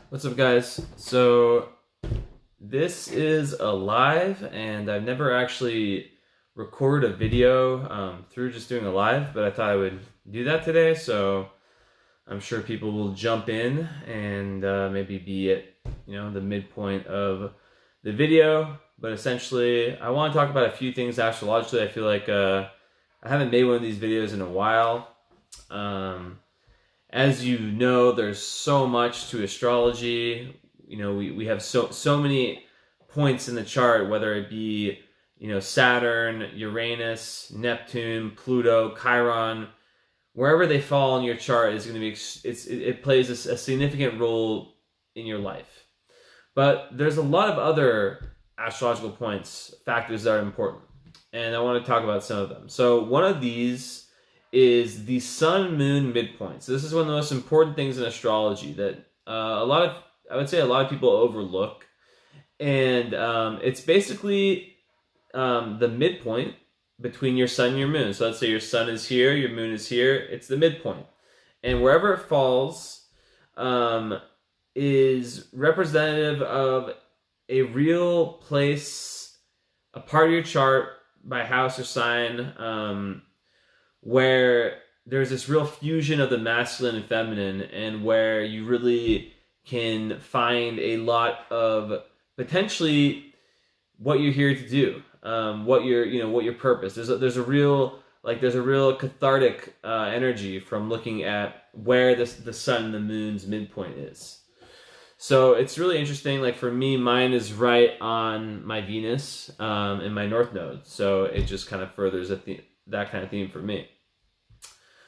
What's up, guys? So this is a live, and I've never actually recorded a video through just doing a live, but I thought I would do that today. So I'm sure people will jump in and maybe be at the midpoint of the video. But essentially, I want to talk about a few things astrologically. I feel like I haven't made one of these videos in a while. As you know, there's so much to astrology. We have so many points in the chart, whether it be Saturn, Uranus, Neptune, Pluto, Chiron. Wherever they fall in your chart is going to be it plays a significant role in your life. But there's a lot of other astrological factors that are important, and I want to talk about some of them. So one of these is the Sun Moon Midpoints. This is one of the most important things in astrology that I would say a lot of people overlook, and it's basically the midpoint between your sun and your moon. So let's say your sun is here, your moon is here. It's the midpoint, and wherever it falls is representative of a real place, a part of your chart by house or sign, where there's this real fusion of the masculine and feminine, and where you really can find a lot of potentially what you're here to do, what your purpose. There's a real cathartic energy from looking at where the sun and the moon's midpoint is. So it's really interesting. Like for me, mine is right on my Venus in my North Node, so it just kind of furthers that kind of theme for me.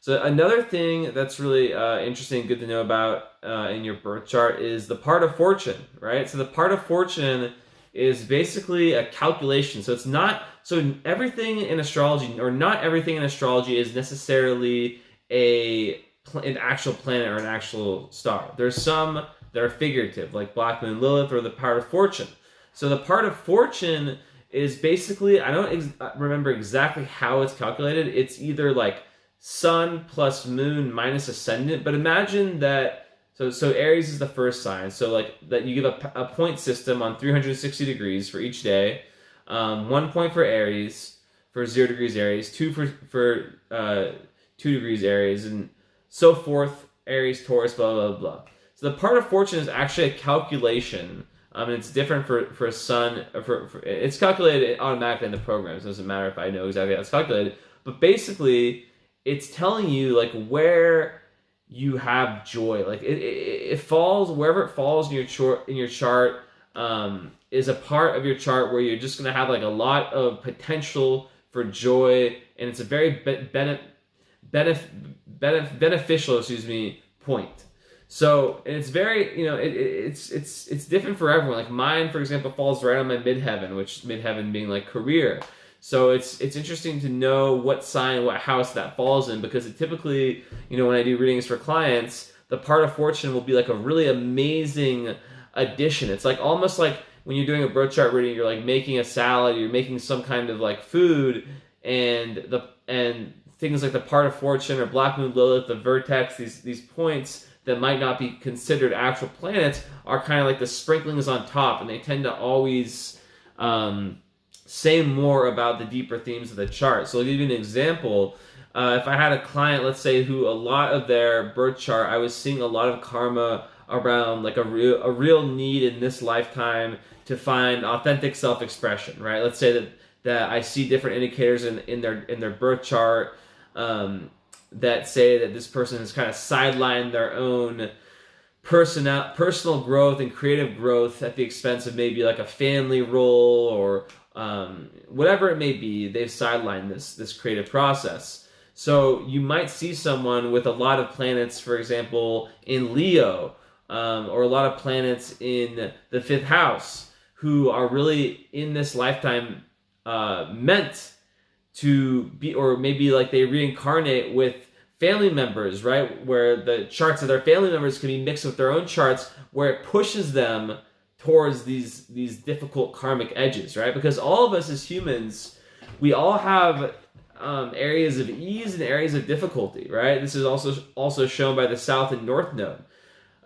So another thing that's really interesting, good to know about in your birth chart is the part of fortune, right? So the part of fortune is basically a calculation. So everything in astrology, or not everything in astrology, is necessarily an actual planet or an actual star. There's some that are figurative, like Black Moon Lilith or the part of fortune. So the part of fortune is basically, I don't remember exactly how it's calculated. It's either like sun plus moon minus ascendant, but imagine that. So Aries is the first sign. So like that, you give a point system on 360 degrees for each day. 1 point for Aries, for 0 degrees Aries, 2 for 2 degrees Aries, and so forth. Aries, Taurus, blah blah blah. So the part of fortune is actually a calculation. And it's different for a sun. It's calculated automatically in the programs. It doesn't matter if I know exactly how it's calculated. But basically, it's telling you like where you have joy. Like it falls wherever it falls in your chart is a part of your chart where you're just gonna have like a lot of potential for joy, and it's a very beneficial, point. So, and it's very, it's different for everyone. Like mine, for example, falls right on my midheaven, which midheaven being like career. So it's interesting to know what sign, what house that falls in, because it typically, when I do readings for clients, the part of fortune will be like a really amazing addition. It's like almost like when you're doing a birth chart reading, you're like making a salad, you're making some kind of like food, and things like the part of fortune or Black Moon Lilith, the vertex, these points that might not be considered actual planets are kind of like the sprinklings on top, and they tend to always say more about the deeper themes of the chart. So I'll give you an example. If I had a client, let's say, who a lot of their birth chart, I was seeing a lot of karma around like a real need in this lifetime to find authentic self-expression, right? Let's say that I see different indicators in their birth chart that say that this person has kind of sidelined their own personal growth and creative growth at the expense of maybe like a family role or whatever it may be. They've sidelined this creative process. So you might see someone with a lot of planets, for example, in Leo, or a lot of planets in the 5th house, who are really in this lifetime meant to be, or maybe like they reincarnate with family members, right? Where the charts of their family members can be mixed with their own charts, where it pushes them towards these difficult karmic edges, right? Because all of us as humans, we all have areas of ease and areas of difficulty, right? This is also shown by the South and North Node.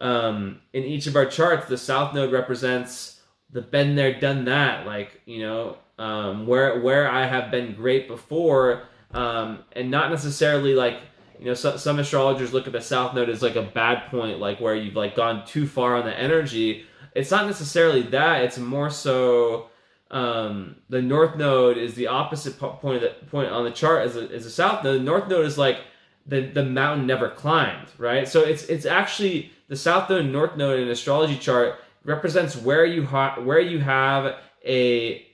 in each of our charts, the south node represents the been there, done that, like, where I have been great before, and not necessarily like, some astrologers look at the south node as like a bad point, like where you've like gone too far on the energy. It's not necessarily that. It's more so the north node is the opposite point on the chart as a south node. The north node is like the mountain never climbed, right? So it's actually the south node and north node in an astrology chart represents where you have a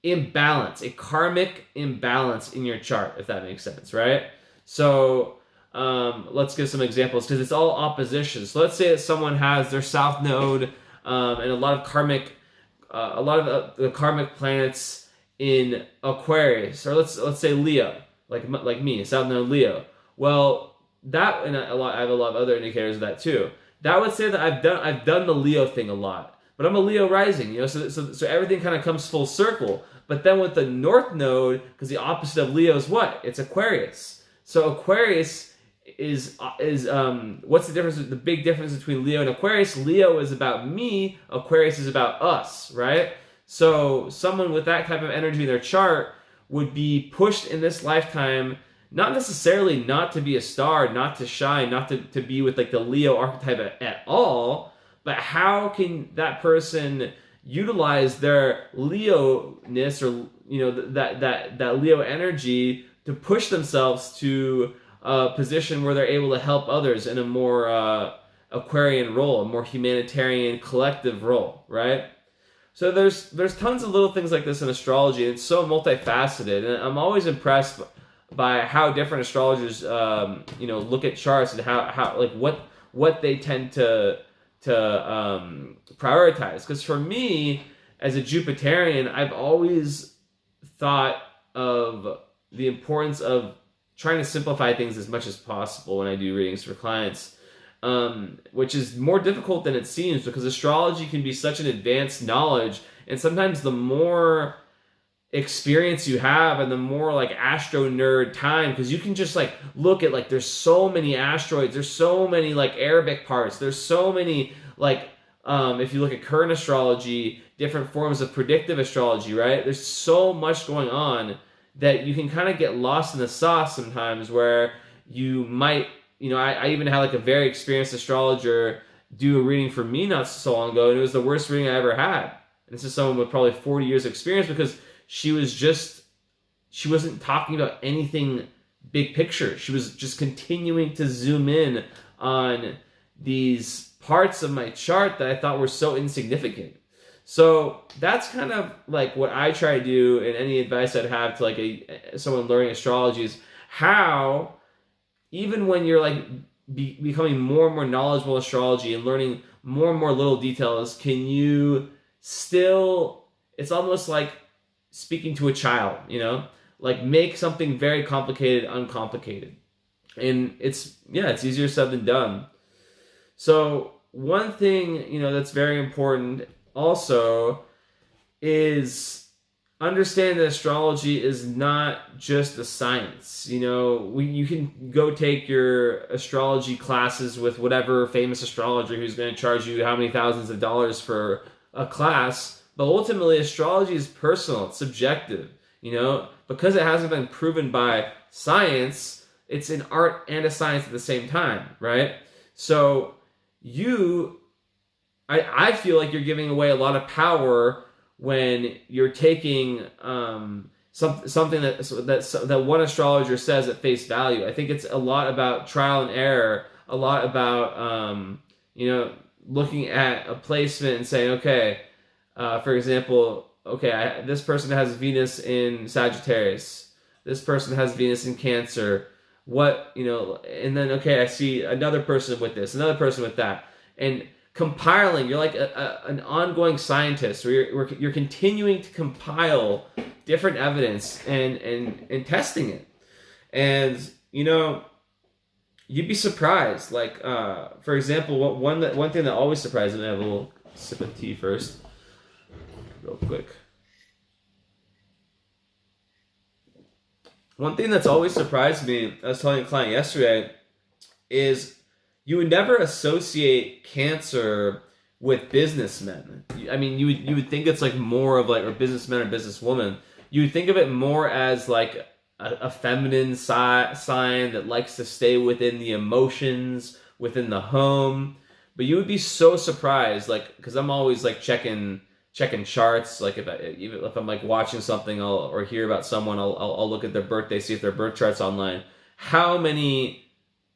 imbalance, a karmic imbalance in your chart, if that makes sense, right? So let's give some examples because it's all opposition. So let's say that someone has their south node and a lot of the karmic planets in Aquarius, or let's say Leo, like me, south node Leo. Well, that, and I have a lot of other indicators of that too. That would say that I've done the Leo thing a lot, but I'm a Leo rising, so everything kind of comes full circle. But then with the north node, because the opposite of Leo is what? It's Aquarius. So Aquarius is what's the difference? The big difference between Leo and Aquarius? Leo is about me. Aquarius is about us, right? So someone with that type of energy in their chart would be pushed in this lifetime, not necessarily not to be a star, not to shine, not to be with like the Leo archetype at all, but how can that person utilize their Leo-ness, or that Leo energy, to push themselves to a position where they're able to help others in a more Aquarian role, a more humanitarian collective role, right? So there's tons of little things like this in astrology, and it's so multifaceted, and I'm always impressed by how different astrologers look at charts and how like what they tend to prioritize. Because for me, as a Jupiterian, I've always thought of the importance of trying to simplify things as much as possible when I do readings for clients, which is more difficult than it seems, because astrology can be such an advanced knowledge, and sometimes the more experience you have and the more like astro nerd time, because you can just like look at like there's so many asteroids, there's so many like Arabic parts, there's so many like if you look at current astrology, different forms of predictive astrology, right? There's so much going on that you can kind of get lost in the sauce sometimes, where you might, I even had like a very experienced astrologer do a reading for me not so long ago, and it was the worst reading I ever had. And this is someone with probably 40 years experience, because she wasn't talking about anything big picture. She was just continuing to zoom in on these parts of my chart that I thought were so insignificant. So that's kind of like what I try to do, and any advice I'd have to like someone learning astrology is how, even when you're like becoming more and more knowledgeable in astrology and learning more and more little details, can you still, it's almost like speaking to a child, like make something very complicated uncomplicated. And it's easier said than done. So one thing, that's very important also is understand that astrology is not just a science. You can go take your astrology classes with whatever famous astrologer who's going to charge you how many thousands of dollars for a class, but ultimately astrology is personal, it's subjective. Because it hasn't been proven by science, it's an art and a science at the same time, right? So I feel like you're giving away a lot of power when you're taking something that one astrologer says at face value. I think it's a lot about trial and error, a lot about looking at a placement and saying, okay, for example, okay, this person has Venus in Sagittarius, this person has Venus in Cancer, and then okay, I see another person with this, another person with that, and compiling. You're like an ongoing scientist, where you're continuing to compile different evidence and testing it. And you'd be surprised. Like for example, one thing that always surprises me. I have a little sip of tea first, real quick. One thing that's always surprised me, I was telling a client yesterday, is you would never associate Cancer with businessmen. I mean, you would think it's like more of like, or businessmen or businesswomen. You would think of it more as like a feminine sign that likes to stay within the emotions, within the home. But you would be so surprised, like, because I'm always like checking charts. Like even if I'm like watching something or hear about someone, I'll look at their birthday, see if their birth chart's online. How many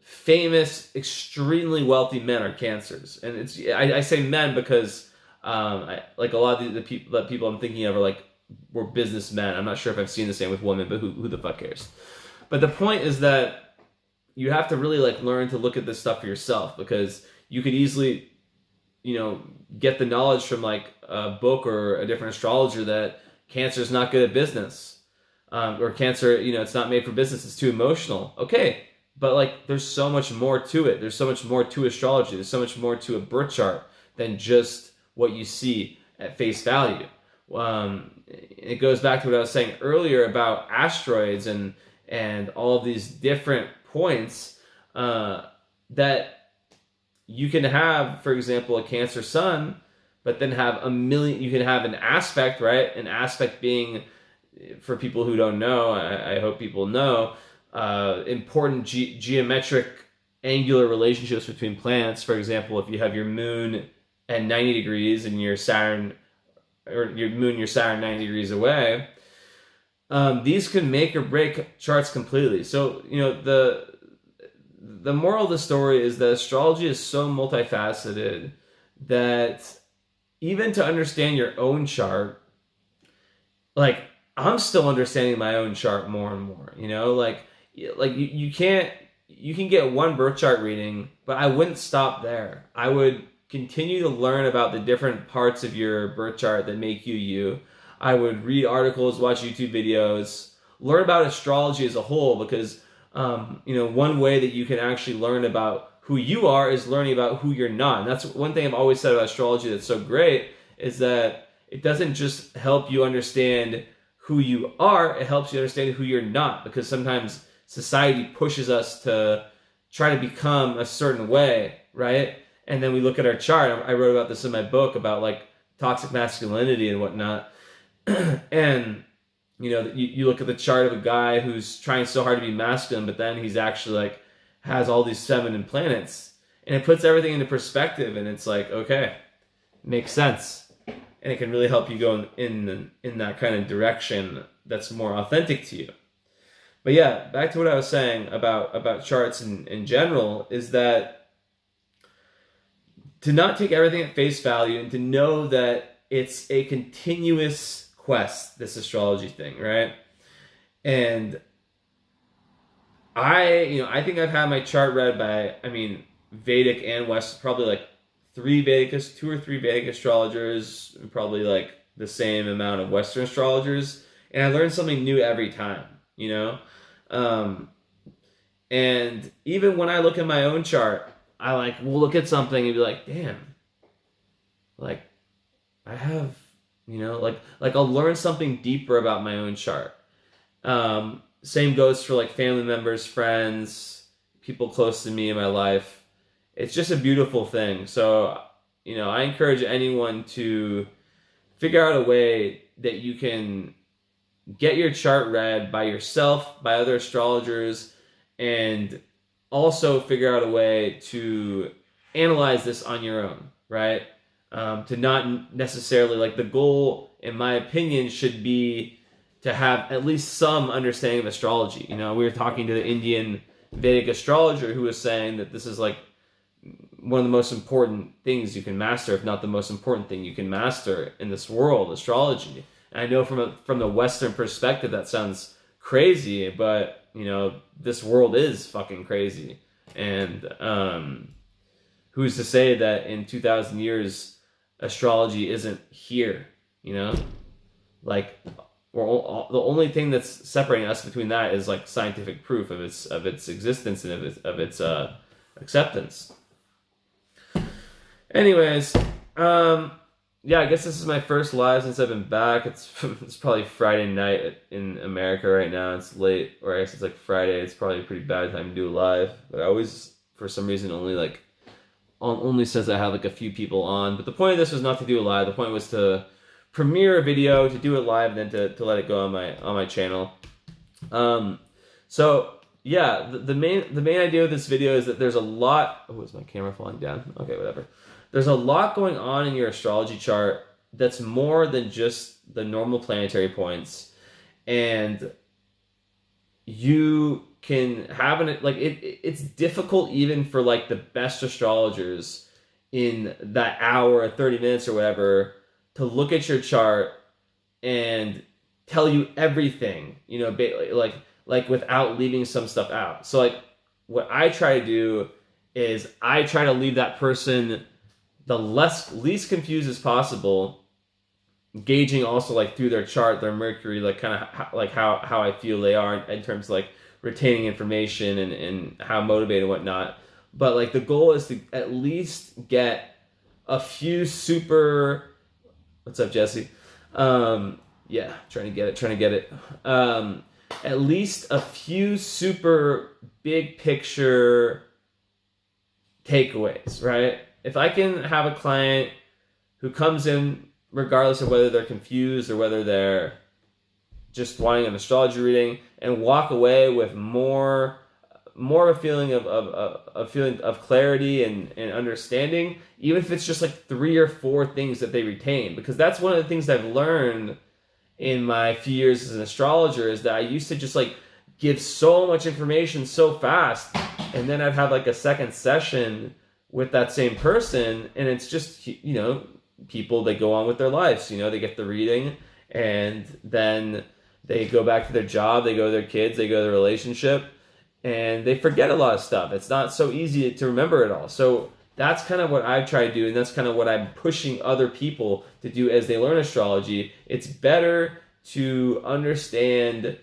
famous, extremely wealthy men are Cancers? And I say men because like a lot of the people I'm thinking of are like were businessmen. I'm not sure if I've seen the same with women, but who the fuck cares? But the point is that you have to really like learn to look at this stuff for yourself, because you could easily, get the knowledge from like a book or a different astrologer that Cancer is not good at business, or Cancer, it's not made for business. It's too emotional. Okay, but like there's so much more to it. There's so much more to astrology. There's so much more to a birth chart than just what you see at face value. It goes back to what I was saying earlier about asteroids and all of these different points that you can have, for example, a Cancer sun, but then have you can have an aspect, right? An aspect being, for people who don't know, I hope people know, important geometric angular relationships between planets. For example, if you have your moon at 90 degrees and your Saturn, or your moon and your Saturn 90 degrees away, these can make or break charts completely. So, the moral of the story is that astrology is so multifaceted that even to understand your own chart, like I'm still understanding my own chart more and more, like you can get one birth chart reading, but I wouldn't stop there. I would continue to learn about the different parts of your birth chart that make you you. I would read articles, watch YouTube videos, learn about astrology as a whole, because one way that you can actually learn about who you are is learning about who you're not. And that's one thing I've always said about astrology that's so great, is that it doesn't just help you understand who you are, it helps you understand who you're not, because sometimes society pushes us to try to become a certain way, right? And then we look at our chart. I wrote about this in my book about like toxic masculinity and whatnot. And you look at the chart of a guy who's trying so hard to be masculine, but then he's actually like has all these feminine planets, and it puts everything into perspective. And it's like, okay, makes sense, and it can really help you go in that kind of direction that's more authentic to you. But yeah, back to what I was saying about charts in general, is that to not take everything at face value, and to know that it's a continuous quest, this astrology thing, right? And I think I've had my chart read by, Vedic and West, probably like two or three Vedic astrologers, and probably like the same amount of Western astrologers, and I learn something new every time, and even when I look at my own chart, I will look at something and be like, damn, like I have, I'll learn something deeper about my own chart. Same goes for like family members, friends, people close to me in my life. It's just a beautiful thing. So, I encourage anyone to figure out a way that you can get your chart read by yourself, by other astrologers, and also figure out a way to analyze this on your own, right? To not necessarily, like, the goal, in my opinion, should be to have at least some understanding of astrology. We were talking to the Indian Vedic astrologer who was saying that this is like one of the most important things you can master, if not the most important thing you can master in this world, astrology. And I know from the Western perspective that sounds crazy, but this world is fucking crazy. And who's to say that in 2,000 years astrology isn't here? Like, the only thing that's separating us between that is like scientific proof of its existence and of its acceptance. Anyways, yeah, I guess this is my first live since I've been back. It's probably Friday night in America right now. It's late, or I guess it's like Friday. It's probably a pretty bad time to do a live, but I always for some reason only says I have like a few people on. But the point of this was not to do it live. The point was to premiere a video, to do it live, and then to let it go on my channel. So yeah, the main idea of this video is that there's a lot. Oh, is my camera falling down? Okay, whatever. There's a lot going on in your astrology chart that's more than just the normal planetary points, and you can have it's difficult even for like the best astrologers in that hour or 30 minutes or whatever to look at your chart and tell you everything, you know, like without leaving some stuff out. So like what I try to do is I try to leave that person the least confused as possible, gauging also like through their chart, their Mercury, like kind of like how I feel they are in terms of like retaining information and how motivated and whatnot. But like the goal is to at least get a few super. What's up, Jesse? Yeah, trying to get it. At least a few super big picture takeaways, right? If I can have a client who comes in regardless of whether they're confused or whether they're just wanting an astrology reading, and walk away with more of a feeling of clarity and understanding, even if it's just like 3 or 4 things that they retain. Because that's one of the things I've learned in my few years as an astrologer, is that I used to just like give so much information so fast, and then I'd have like a second session with that same person, and it's just, you know, people, they go on with their lives, you know, they get the reading, and then they go back to their job, they go to their kids, they go to their relationship, and they forget a lot of stuff. It's not so easy to remember it all. So that's kind of what I've tried to do, and that's kind of what I'm pushing other people to do as they learn astrology. It's better to understand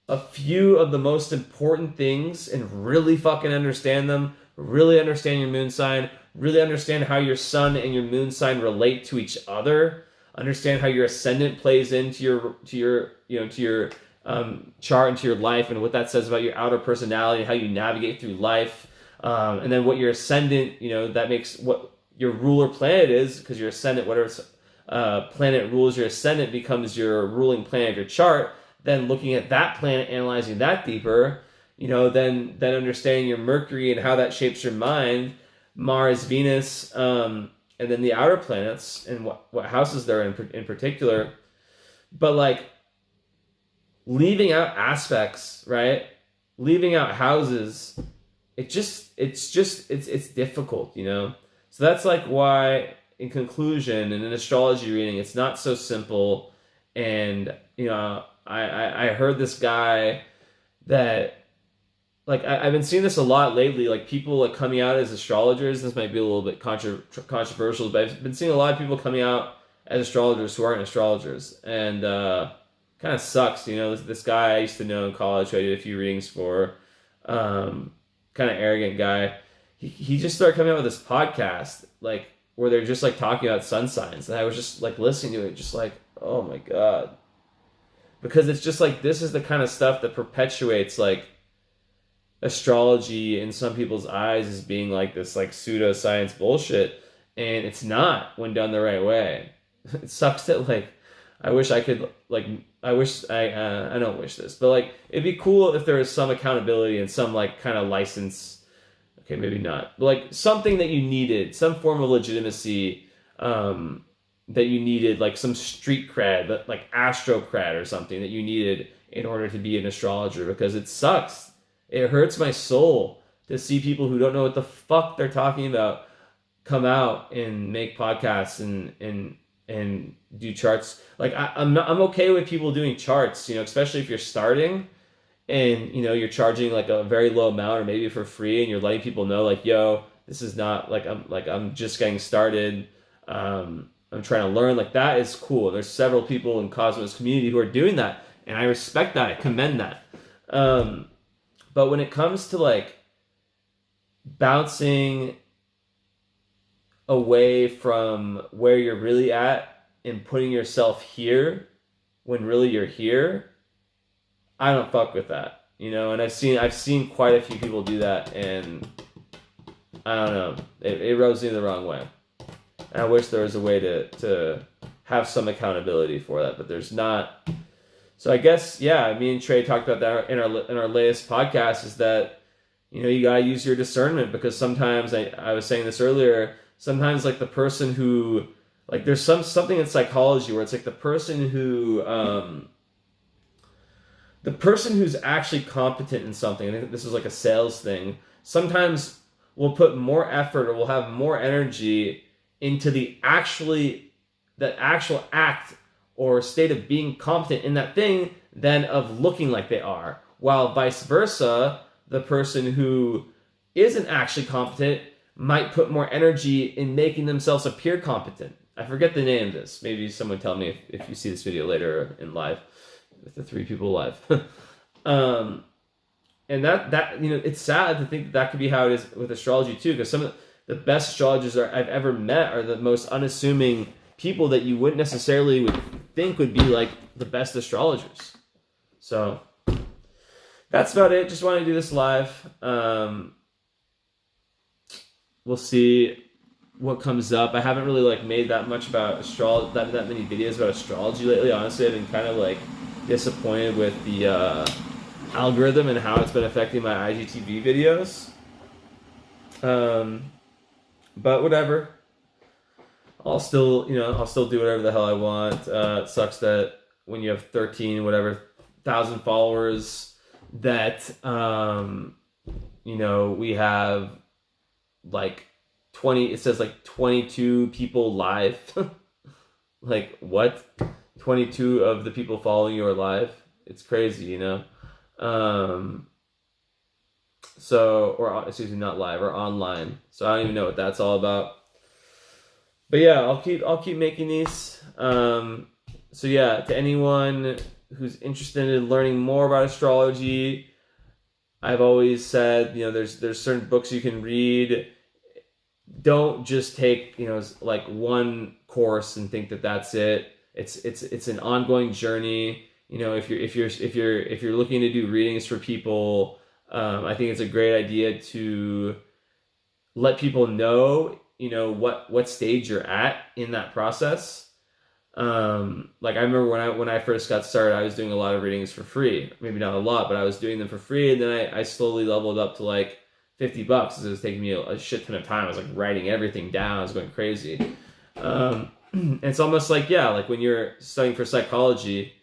a few of the most important things and really fucking understand them, really understand your moon sign, really understand how your sun and your moon sign relate to each other, understand how your ascendant plays into your chart, into your life, and what that says about your outer personality and how you navigate through life, and then what your ascendant, you know, that makes what your ruler planet is, because your ascendant, whatever planet rules your ascendant, becomes your ruling planet of your chart. Then looking at that planet, analyzing that deeper, you know, then understanding your Mercury and how that shapes your mind, Mars, Venus, and then the outer planets and what houses they're in particular. But like leaving out aspects, right? Leaving out houses, it's difficult, you know? So that's like why, in conclusion, in an astrology reading, it's not so simple. And, you know, I heard this guy that, like, I've been seeing this a lot lately, like people like coming out as astrologers. This might be a little bit controversial, but I've been seeing a lot of people coming out as astrologers who aren't astrologers. And kind of sucks, you know. This guy I used to know in college who I did a few readings for, kind of arrogant guy. He just started coming out with this podcast, like, where they're just like talking about sun signs. And I was just like listening to it, just like, oh my God. Because it's just like, this is the kind of stuff that perpetuates like astrology in some people's eyes as being like this like pseudoscience bullshit, and it's not when done the right way. It sucks that like I don't wish this, but like it'd be cool if there was some accountability and some like kind of license. Okay, maybe not, but like something that you needed, some form of legitimacy, that you needed, like some street cred, like astro cred or something that you needed in order to be an astrologer. Because it sucks. It hurts my soul to see people who don't know what the fuck they're talking about come out and make podcasts and do charts. Like I'm okay with people doing charts, you know, especially if you're starting and, you know, you're charging like a very low amount or maybe for free, and you're letting people know like, yo, this is not like I'm just getting started. I'm trying to learn. Like, that is cool. There's several people in Cosmos community who are doing that, and I respect that. I commend that. But when it comes to like bouncing away from where you're really at and putting yourself here when really you're here, I don't fuck with that, you know. And I've seen quite a few people do that, and I don't know. It rubs me the wrong way. And I wish there was a way to have some accountability for that, but there's not. So I guess, yeah, me and Trey talked about that in our latest podcast, is that, you know, you gotta use your discernment, because sometimes, I was saying this earlier, sometimes like the person who, like there's something in psychology where it's like the person who's actually competent in something, I think this is like a sales thing, sometimes will put more effort or will have more energy into the actual act or state of being competent in that thing than of looking like they are. While vice versa, the person who isn't actually competent might put more energy in making themselves appear competent. I forget the name of this. Maybe someone tell me if you see this video later in live, with the 3 people live. And that you know, it's sad to think that could be how it is with astrology too, because some of the best astrologers I've ever met are the most unassuming people that you wouldn't necessarily would think would be like the best astrologers. So that's about it. Just wanted to do this live. We'll see what comes up. I haven't really like made that much about that many videos about astrology lately. Honestly, I've been kind of like disappointed with the algorithm and how it's been affecting my IGTV videos. But whatever. I'll still do whatever the hell I want. It sucks that when you have 13,000 followers, that we have like 20. It says like 22 people live. Like what? 22 of the people following you are live. It's crazy, you know. Not live, or online. So I don't even know what that's all about. But yeah, I'll keep making these. So yeah, to anyone who's interested in learning more about astrology, I've always said, you know, there's certain books you can read. Don't just take, you know, like one course and think that that's it. It's an ongoing journey. You know, if you're looking to do readings for people, I think it's a great idea to let people know, you know, what stage you're at in that process. Like I remember when I first got started, I was doing a lot of readings for free. Maybe not a lot, but I was doing them for free, and then I slowly leveled up to like $50 because it was taking me a shit ton of time. I was like writing everything down. I was going crazy. It's almost like, yeah, like when you're studying for psychology,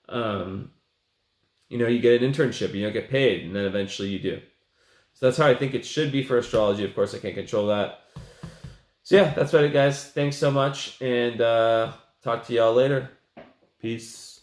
you know, you get an internship, you don't get paid, and then eventually you do. So that's how I think it should be for astrology. Of course, I can't control that. So yeah, that's about it, guys. Thanks so much, and talk to y'all later. Peace.